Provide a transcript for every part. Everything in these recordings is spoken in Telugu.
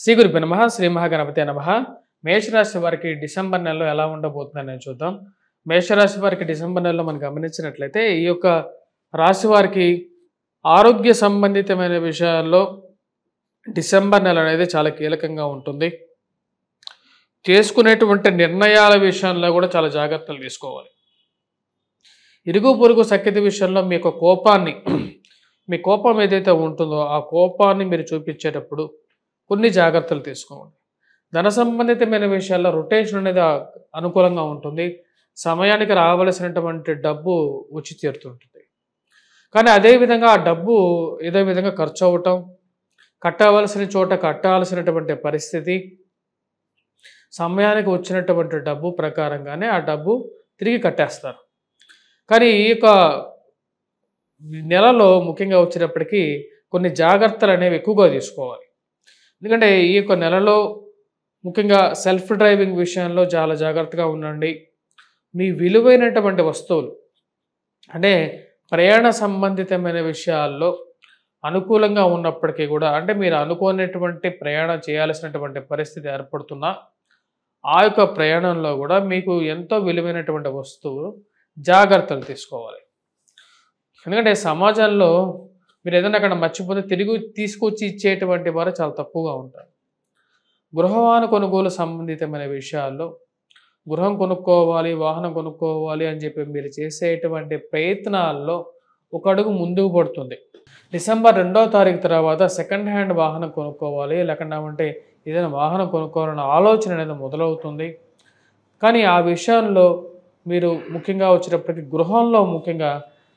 శ్రీ గురుభ్యో నమః. శ్రీ మహాగణపతే నమః. మేషరాశి వారికి డిసెంబర్ నెలలో ఎలా ఉండబోతుందని చూద్దాం. మేషరాశి వారికి డిసెంబర్ నెలలో మనం గమనించినట్లయితే ఈ యొక్క రాశి వారికి ఆరోగ్య సంబంధితమైన విషయాల్లో డిసెంబర్ నెల అనేది చాలా కీలకంగా ఉంటుంది. చేసుకునేటువంటి నిర్ణయాల విషయంలో కూడా చాలా జాగ్రత్తలు తీసుకోవాలి. ఇరుగు పొరుగు సఖ్యత విషయంలో మీ యొక్క కోపాన్ని మీ కోపం ఏదైతే ఉంటుందో ఆ కోపాన్ని మీరు చూపించేటప్పుడు కొన్ని జాగ్రత్తలు తీసుకోండి. ధన సంబంధితమైన విషయాల్లో రొటేషన్ అనేది అనుకూలంగా ఉంటుంది. సమయానికి రావలసినటువంటి డబ్బు వచ్చి తీరుతుంటుంది. కానీ అదేవిధంగా ఆ డబ్బు ఏదో విధంగా ఖర్చు అవ్వటం, కట్టవలసిన చోట కట్టాల్సినటువంటి పరిస్థితి, సమయానికి వచ్చినటువంటి డబ్బు ప్రకారంగానే ఆ డబ్బు తిరిగి కట్టేస్తారు. కానీ ఈ యొక్క నెలలో ముఖ్యంగా వచ్చేటప్పటికీ కొన్ని జాగ్రత్తలు అనేవి ఎక్కువగా తీసుకోవాలి. ఎందుకంటే ఈ యొక్క నెలలో ముఖ్యంగా సెల్ఫ్ డ్రైవింగ్ విషయంలో చాలా జాగ్రత్తగా ఉండండి. మీ విలువైనటువంటి వస్తువులు అంటే ప్రయాణ సంబంధితమైన విషయాల్లో అనుకూలంగా ఉన్నప్పటికీ కూడా అంటే మీరు అనుకోనటువంటి ప్రయాణం చేయాల్సినటువంటి పరిస్థితి ఏర్పడుతున్నా ఆ యొక్క ప్రయాణంలో కూడా మీకు ఎంతో విలువైనటువంటి వస్తువు జాగ్రత్తలు తీసుకోవాలి. ఎందుకంటే సమాజంలో మీరు ఏదైనా అక్కడ మర్చిపోతే తిరిగి తీసుకొచ్చి ఇచ్చేటువంటి వారు చాలా తక్కువగా ఉంటారు. గృహవాహన కొనుగోలు సంబంధితమైన విషయాల్లో గృహం కొనుక్కోవాలి, వాహనం కొనుక్కోవాలి అని చెప్పి మీరు చేసేటువంటి ప్రయత్నాల్లో ఒక అడుగు ముందుకు పడుతుంది. డిసెంబర్ 2వ తారీఖు తర్వాత సెకండ్ హ్యాండ్ వాహనం కొనుక్కోవాలి, లేకుండా ఏదైనా వాహనం కొనుక్కోవాలన్న ఆలోచన అనేది మొదలవుతుంది. కానీ ఆ విషయంలో మీరు ముఖ్యంగా వచ్చేటప్పటికి గృహంలో ముఖ్యంగా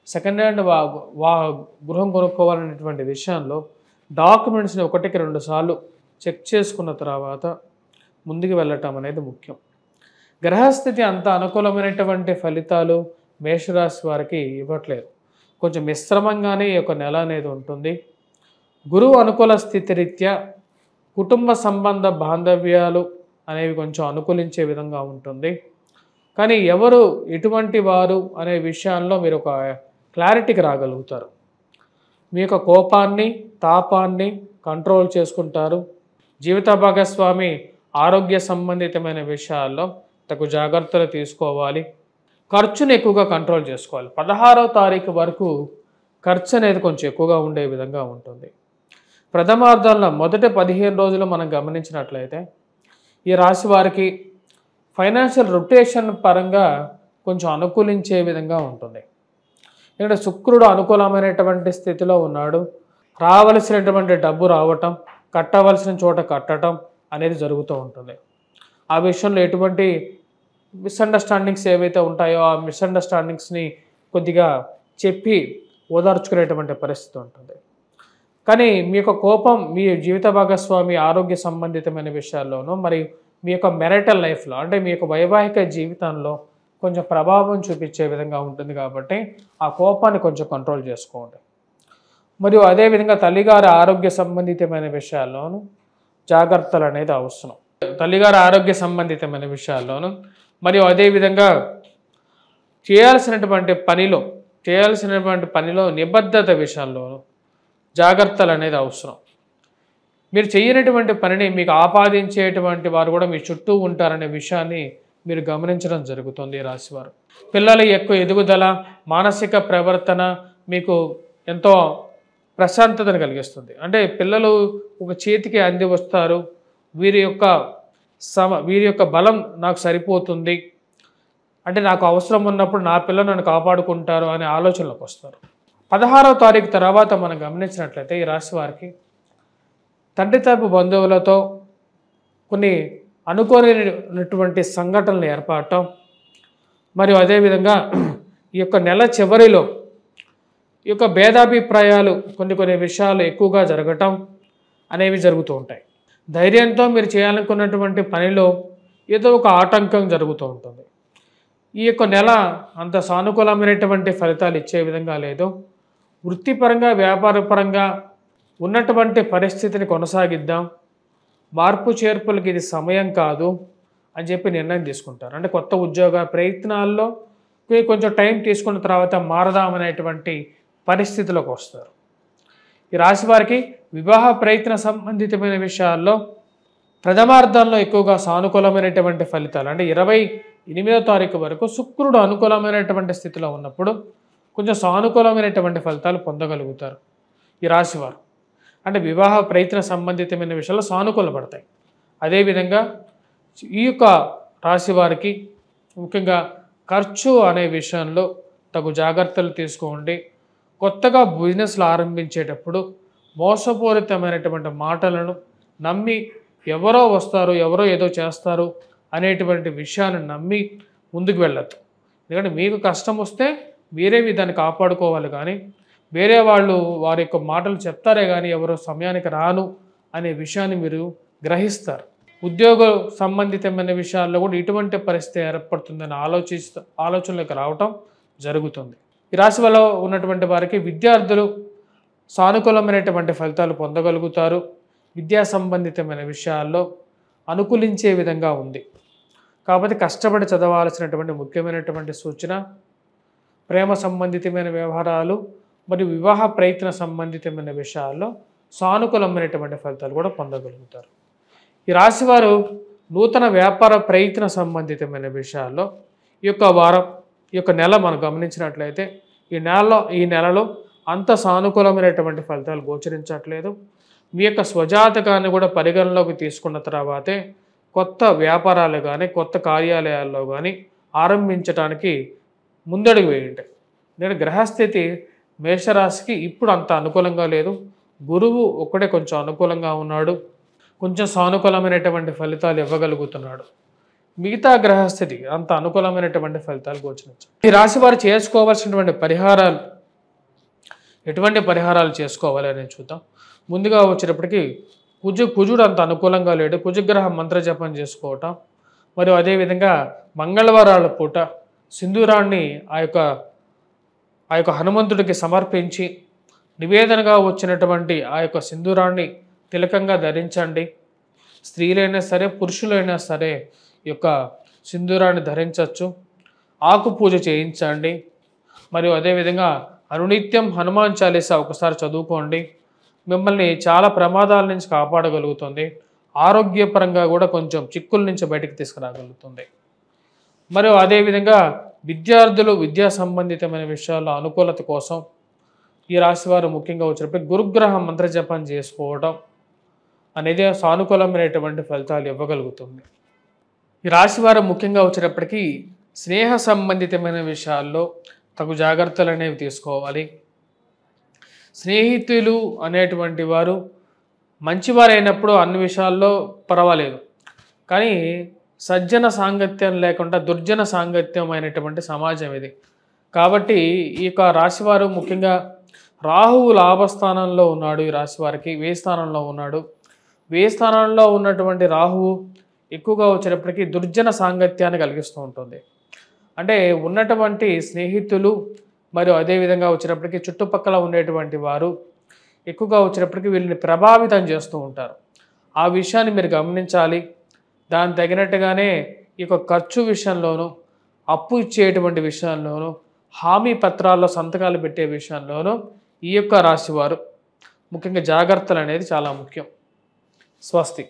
సెకండ్ హ్యాండ్ గృహం కొనుక్కోవాలనేటువంటి విషయంలో డాక్యుమెంట్స్ని 1-2 సార్లు చెక్ చేసుకున్న తర్వాత ముందుకు వెళ్ళటం అనేది ముఖ్యం. గ్రహస్థితి అంత అనుకూలమైనటువంటి ఫలితాలు మేషరాశి వారికి ఇవ్వట్లేదు. కొంచెం మిశ్రమంగానే ఈ యొక్క నెల అనేది ఉంటుంది. గురువు అనుకూల స్థితి రీత్యా కుటుంబ సంబంధ బాంధవ్యాలు అనేవి కొంచెం అనుకూలించే విధంగా ఉంటుంది. కానీ ఎవరు ఎటువంటి వారు అనే విషయాల్లో మీరు ఒక క్లారిటీకి రాగలుగుతారు. మీ యొక్క కోపాన్ని తాపాన్ని కంట్రోల్ చేసుకుంటారు. జీవిత భాగస్వామి ఆరోగ్య సంబంధితమైన విషయాల్లో తగు జాగ్రత్తలు తీసుకోవాలి. ఖర్చును ఎక్కువగా కంట్రోల్ చేసుకోవాలి. 16వ తారీఖు వరకు ఖర్చు అనేది కొంచెం ఎక్కువగా ఉండే విధంగా ఉంటుంది. ప్రథమార్థంలో మొదటి 15 రోజులు మనం గమనించినట్లయితే ఈ రాశి వారికి ఫైనాన్షియల్ రొటేషన్ పరంగా కొంచెం అనుకూలించే విధంగా ఉంటుంది. ఎందుకంటే శుక్రుడు అనుకూలమైనటువంటి స్థితిలో ఉన్నాడు. రావలసినటువంటి డబ్బు రావటం, కట్టవలసిన చోట కట్టడం అనేది జరుగుతూ ఉంటుంది. ఆ విషయంలో ఎటువంటి మిస్అండర్స్టాండింగ్స్ ఏవైతే ఉంటాయో ఆ మిస్అండర్స్టాండింగ్స్ని కొద్దిగా చెప్పి ఓదార్చుకునేటువంటి పరిస్థితి ఉంటుంది. కానీ మీ యొక్క కోపం మీ జీవిత భాగస్వామి ఆరోగ్య సంబంధితమైన విషయాల్లోనూ మరి మీ యొక్క మెరిటల్ లైఫ్లో అంటే మీ యొక్క వైవాహిక జీవితంలో కొంచెం ప్రభావం చూపించే విధంగా ఉంటుంది. కాబట్టి ఆ కోపాన్ని కొంచెం కంట్రోల్ చేసుకోండి. మరియు అదేవిధంగా తల్లిగారి ఆరోగ్య సంబంధితమైన విషయాల్లోనూ జాగ్రత్తలు అనేది అవసరం. తల్లిగారి ఆరోగ్య సంబంధితమైన విషయాల్లోనూ మరియు అదేవిధంగా చేయాల్సినటువంటి పనిలో నిబద్ధత విషయాల్లోనూ జాగ్రత్తలు అనేది అవసరం. మీరు చేయనటువంటి పనిని మీకు ఆపాదించేటువంటి వారు కూడా మీ చుట్టూ ఉంటారనే విషయాన్ని మీరు గమనించడం జరుగుతుంది. ఈ రాశివారు పిల్లల యొక్క ఎదుగుదల, మానసిక ప్రవర్తన మీకు ఎంతో ప్రశాంతతను కలిగిస్తుంది. అంటే పిల్లలు ఒక చేతికి అంది వస్తారు. వీరి యొక్క బలం నాకు సరిపోతుంది, అంటే నాకు అవసరం ఉన్నప్పుడు నా పిల్లలు నన్ను కాపాడుకుంటారు అనే ఆలోచనలోకి వస్తారు. 16వ తారీఖు తర్వాత మనం గమనించినట్లయితే ఈ రాశి వారికి తండ్రి తరపు బంధువులతో కొన్ని అనుకోలేనటువంటి సంఘటనలు ఏర్పడటం మరియు అదేవిధంగా ఈ యొక్క నెల చివరిలో ఈ యొక్క భేదాభిప్రాయాలు కొన్ని విషయాలు ఎక్కువగా జరగటం అనేవి జరుగుతూ ఉంటాయి. ధైర్యంతో మీరు చేయాలనుకున్నటువంటి పనిలో ఏదో ఒక ఆటంకం జరుగుతూ ఉంటుంది. ఈ యొక్క నెల అంత సానుకూలమైనటువంటి ఫలితాలు ఇచ్చే విధంగా లేదు. వృత్తిపరంగా వ్యాపారపరంగా ఉన్నటువంటి పరిస్థితిని కొనసాగిద్దాం, మార్పు చేర్పులకి ఇది సమయం కాదు అని చెప్పి నిర్ణయం తీసుకుంటారు. అంటే కొత్త ఉద్యోగ ప్రయత్నాల్లో కొంచెం టైం తీసుకున్న తర్వాత మారదామనేటువంటి పరిస్థితిలోకి వస్తారు. ఈ రాశి వారికి వివాహ ప్రయత్న సంబంధితమైన విషయాల్లో ప్రథమార్థంలో ఎక్కువగా సానుకూలమైనటువంటి ఫలితాలు అంటే 28వ తారీఖు వరకు శుక్రుడు అనుకూలమైనటువంటి స్థితిలో ఉన్నప్పుడు కొంచెం సానుకూలమైనటువంటి ఫలితాలు పొందగలుగుతారు ఈ రాశివారు. అంటే వివాహ ప్రయత్న సంబంధితమైన విషయాల్లో సానుకూలపడతాయి. అదేవిధంగా ఈ యొక్క రాశి వారికి ముఖ్యంగా ఖర్చు అనే విషయంలో తగు జాగ్రత్తలు తీసుకోండి. కొత్తగా బిజినెస్లు ఆరంభించేటప్పుడు మోసపూరితమైనటువంటి మాటలను నమ్మి ఎవరో వస్తారు, ఎవరో ఏదో చేస్తారు అనేటువంటి విషయాన్ని నమ్మి ముందుకు వెళ్ళొద్దు. ఎందుకంటే మీకు కష్టం వస్తే మీరే దాన్ని కాపాడుకోవాలి, కానీ వేరే వాళ్ళు వారి యొక్క మాటలు చెప్తారే కానీ ఎవరో సమయానికి రాను అనే విషయాన్ని మీరు గ్రహిస్తారు. ఉద్యోగ సంబంధితమైన విషయాల్లో కూడా ఇటువంటి పరిస్థితి ఏర్పడుతుందని ఆలోచనలోకి రావటం జరుగుతుంది. ఈ రాశి వల్ల ఉన్నటువంటి వారికి విద్యార్థులు సానుకూలమైనటువంటి ఫలితాలు పొందగలుగుతారు. విద్యా సంబంధితమైన విషయాల్లో అనుకూలించే విధంగా ఉంది. కాబట్టి కష్టపడి చదవాల్సినటువంటి ముఖ్యమైనటువంటి సూచన ప్రేమ సంబంధితమైన వ్యవహారాలు మరియు వివాహ ప్రయత్న సంబంధితమైన విషయాల్లో సానుకూలమైనటువంటి ఫలితాలు కూడా పొందగలుగుతారు. ఈ రాశివారు నూతన వ్యాపార ప్రయత్న సంబంధితమైన విషయాల్లో ఈ యొక్క వారం, ఈ యొక్క నెల మనం గమనించినట్లయితే ఈ నెలలో అంత సానుకూలమైనటువంటి ఫలితాలు గోచరించట్లేదు. మీ యొక్క స్వజాతకాన్ని కూడా పరిగణలోకి తీసుకున్న తర్వాతే కొత్త వ్యాపారాలు కానీ కొత్త కార్యాలయాల్లో కానీ ఆరంభించడానికి ముందడుగు వేయండి. నేను గ్రహస్థితి మేషరాశికి ఇప్పుడు అంత అనుకూలంగా లేదు. గురువు ఒక్కడే కొంచెం అనుకూలంగా ఉన్నాడు, కొంచెం సానుకూలమైనటువంటి ఫలితాలు ఇవ్వగలుగుతున్నాడు. మిగతా గ్రహస్థితి అంత అనుకూలమైనటువంటి ఫలితాలు గోచరించాయి. ఈ రాశి వారు చేసుకోవాల్సినటువంటి పరిహారాలు, ఎటువంటి పరిహారాలు చేసుకోవాలి అనేది చూద్దాం. ముందుగా వచ్చేటప్పటికి కుజుడు అంత అనుకూలంగా లేడు. కుజగ్రహ మంత్రజపం చేసుకోవటం, మరియు అదేవిధంగా మంగళవారాల పూట సింధూరాన్ని ఆ యొక్క హనుమంతుడికి సమర్పించి నివేదనగా వచ్చినటువంటి ఆ యొక్క సింధూరాన్ని తిలకంగా ధరించండి. స్త్రీలైనా సరే పురుషులైనా సరే ఈ యొక్క సింధూరాన్ని ధరించవచ్చు. ఆకు పూజ చేయించండి. మరియు అదేవిధంగా అనునిత్యం హనుమాన్ చాలీసా ఒకసారి చదువుకోండి. మిమ్మల్ని చాలా ప్రమాదాల నుంచి కాపాడగలుగుతుంది. ఆరోగ్యపరంగా కూడా కొంచెం చిక్కుల నుంచి బయటికి తీసుకురాగలుగుతుంది. మరియు అదేవిధంగా విద్యార్థులు విద్యా సంబంధితమైన విషయాల్లో అనుకూలత కోసం ఈ రాశివారు ముఖ్యంగా వచ్చినప్పుడు గురుగ్రహ మంత్రజపం చేసుకోవడం అనేది సానుకూలమైనటువంటి ఫలితాలు ఇవ్వగలుగుతుంది. ఈ రాశివారు ముఖ్యంగా వచ్చేటప్పటికీ స్నేహ సంబంధితమైన విషయాల్లో తగు జాగ్రత్తలు అనేవి తీసుకోవాలి. స్నేహితులు అనేటువంటి వారు మంచివారైనప్పుడు అన్ని విషయాల్లో పర్వాలేదు, కానీ సజ్జన సాంగత్యం లేకుండా దుర్జన సాంగత్యం అయినటువంటి సమాజం ఇది. కాబట్టి ఈ యొక్క రాశివారు ముఖ్యంగా రాహువు లాభస్థానంలో ఉన్నాడు. ఈ రాశివారికి వ్యయ స్థానంలో ఉన్నాడు. వ్యయ స్థానంలో ఉన్నటువంటి రాహువు ఎక్కువగా వచ్చేటప్పటికీ దుర్జన సాంగత్యాన్ని కలిగిస్తూ ఉంటుంది. అంటే ఉన్నటువంటి స్నేహితులు మరియు అదేవిధంగా వచ్చేటప్పటికి చుట్టుపక్కల ఉండేటువంటి వారు ఎక్కువగా వచ్చేటప్పటికి వీళ్ళని ప్రభావితం చేస్తూ ఉంటారు. ఆ విషయాన్ని మీరు గమనించాలి. దానికి తగినట్టుగానే ఈ యొక్క ఖర్చు విషయంలోనూ, అప్పు ఇచ్చేటువంటి విషయంలోనూ, హామీ పత్రాల్లో సంతకాలు పెట్టే విషయంలోనూ ఈ యొక్క రాశివారు ముఖ్యంగా జాగ్రత్తలు అనేది చాలా ముఖ్యం. స్వస్తి.